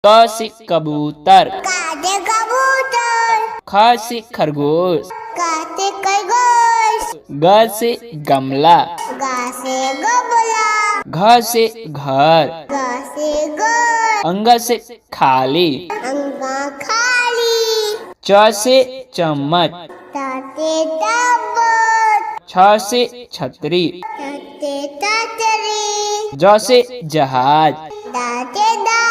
क से कबूतर, काते कबूतर, ख से खरगोश, काते खरगोश, ग से गमला, गा से गमला, घ से घर, गा से घर, अंग से खाली, अंगा खाली, च से चम्मच, ताते ताबत, छ से छतरी, ताते तातरी, ज से जहाज, दाते दात,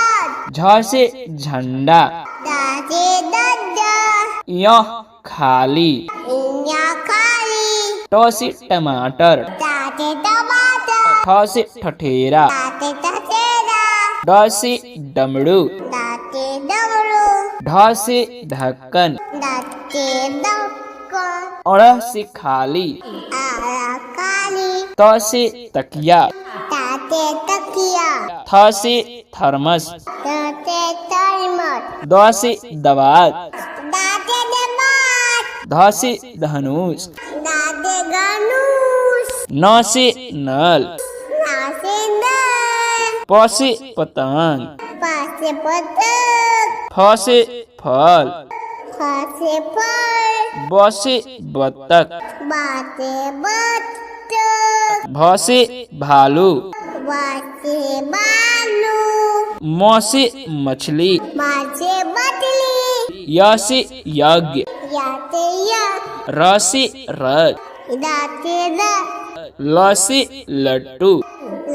झ से झंडा, दाते दादा, य खाली, इन्या खाली, ट से टमाटर, ताते टमाटर, ठ से ठठेरा, ताते तसेरा, ड से डमरू, दाते डमरू, ढ से ढक्कन, दाते दक्कन, अड़ से खाली, आरा काली, त से तकिया, ताते तकिया, थ से थर्मस, ताते थर्मस, द से दवात, दाते दमात, ध से धनुष, दाते गनुष, न से नल, नासे नल, प से पतंग, पासे पतंग, फ से फल, फासे फल, ब से बत्तख, बाते बत्तख, भ से भालू, बाते बालू, म से मछली, मासे मछली, य से यज्ञ, याते या, र से रथ, दाते रथ, ल से लट्टू,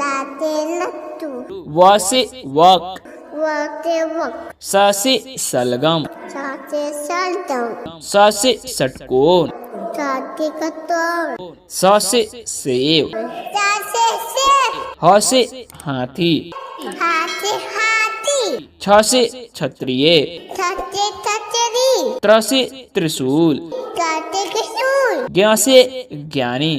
लाते लट्टू, व से वक, वाते वक, स से सलगम, साते सल्तम, स से षटकोण, साते कतौर, स से सेव, साते सेब, ह से हाथी, हाथे हाथी, छ से क्षत्रिय, छते छतरी, त्र से त्रिशूल, काते किशूल, ज्ञ से ज्ञानी,